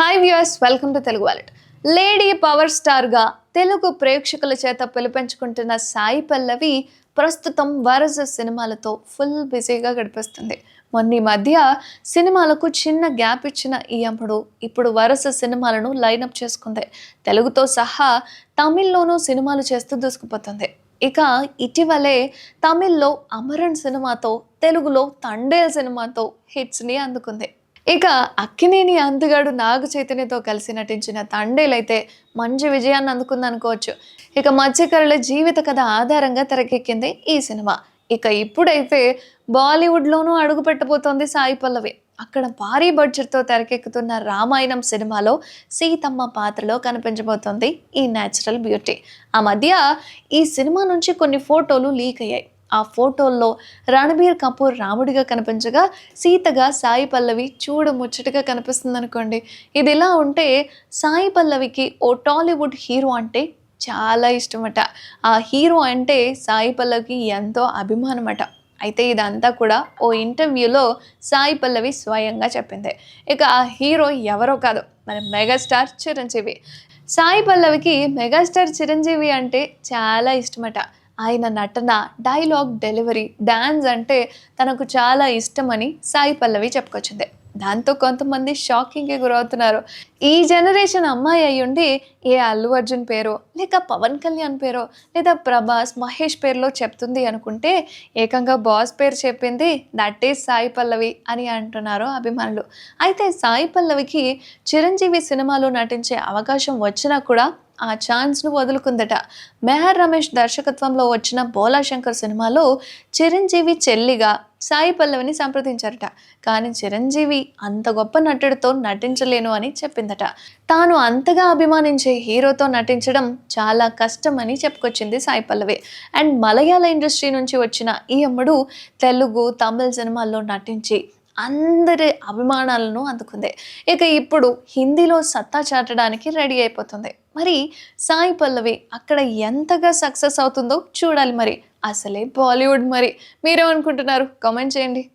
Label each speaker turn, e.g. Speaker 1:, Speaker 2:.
Speaker 1: Hi viewers, welcome to Telugu Wallet. Lady power స్టార్గా తెలుగు ప్రేక్షకుల చేత పిలిపించుకుంటున్న సాయి పల్లవి ప్రస్తుతం వరుస సినిమాలతో ఫుల్ బిజీగా గడిపిస్తుంది. మొన్న ఈ మధ్య సినిమాలకు చిన్న గ్యాప్ ఇచ్చిన ఈ అమ్మడు ఇప్పుడు వరుస సినిమాలను లైనప్ చేసుకుంది. తెలుగుతో సహా తమిళ్లోనూ సినిమాలు చేస్తూ దూసుకుపోతుంది. ఇక ఇటీవలే తమిళ్లో అమరన్ సినిమాతో, తెలుగులో తండేల్ సినిమాతో హిట్స్ని అందుకుంది. ఇక అక్కినేని అందగాడు నాగ చైతన్యతో కలిసి నటించిన తండేలైతే మంచి విజయాన్ని అందుకుందనుకోవచ్చు. ఇక మత్స్యకారుల జీవిత కథ ఆధారంగా తెరకెక్కింది ఈ సినిమా. ఇక ఇప్పుడైతే బాలీవుడ్లోనూ అడుగు పెట్టబోతోంది సాయి పల్లవి. అక్కడ భారీ బడ్జెట్తో తెరకెక్కుతున్న రామాయణం సినిమాలో సీతమ్మ పాత్రలో కనిపించబోతోంది ఈ న్యాచురల్ బ్యూటీ. ఆ మధ్య ఈ సినిమా నుంచి కొన్ని ఫోటోలు లీక్ అయ్యాయి. ఆ ఫోటోల్లో రణబీర్ కపూర్ రాముడిగా కనిపించగా, సీతగా సాయి పల్లవి చూడముచ్చటగా కనిపిస్తుంది అనుకోండి. ఇది ఇలా ఉంటే సాయి పల్లవికి ఓ టాలీవుడ్ హీరో అంటే చాలా ఇష్టమట. ఆ హీరో అంటే సాయి పల్లవికి ఎంతో అభిమానమట. అయితే ఇదంతా కూడా ఓ ఇంటర్వ్యూలో సాయి పల్లవి స్వయంగా చెప్పింది. ఇక ఆ హీరో ఎవరో కాదు, మన మెగాస్టార్ చిరంజీవి. సాయి పల్లవికి మెగాస్టార్ చిరంజీవి అంటే చాలా ఇష్టమట. ఆయన నటన, డైలాగ్ డెలివరీ, డాన్స్ అంటే తనకు చాలా ఇష్టమని సాయి పల్లవి చెప్పుకొచ్చింది. దాంతో కొంతమంది షాకింగ్కి గురవుతున్నారు. ఈ జనరేషన్ అమ్మాయి అయ్యుండి ఏ అల్లు అర్జున్ పేరో, లేక పవన్ కళ్యాణ్ పేరో, లేదా ప్రభాస్, మహేష్ పేరులో చెప్తుంది అనుకుంటే ఏకంగా బాస్ పేరు చెప్పింది దట్ ఈస్ సాయి పల్లవి అని అంటున్నారు అభిమానులు. అయితే సాయి పల్లవికి చిరంజీవి సినిమాలో నటించే అవకాశం వచ్చినా కూడా ఆ ఛాన్స్ను వదులుకుందట. మెహర్ రమేష్ దర్శకత్వంలో వచ్చిన బోలా శంకర్ సినిమాలో చిరంజీవి చెల్లిగా సాయి పల్లవిని సంప్రదించారట. కానీ చిరంజీవి అంత గొప్ప నటుడితో నటించలేను అని చెప్పిందట. తాను అంతగా అభిమానించే హీరోతో నటించడం చాలా కష్టం అని చెప్పుకొచ్చింది Sai Pallavi. And Malayalam industry నుంచి వచ్చిన ఈ అమ్మడు తెలుగు, తమిళ సినిమాల్లో నటించి అందరి అభిమానాలను అందుకుంది. ఇక ఇప్పుడు హిందీలో సత్తా చాటడానికి రెడీ అయిపోతుంది. మరి సాయి పల్లవి అక్కడ ఎంతగా సక్సెస్ అవుతుందో చూడాలి. మరి అసలే బాలీవుడ్. మరి మీరేమనుకుంటున్నారు? కామెంట్ చేయండి.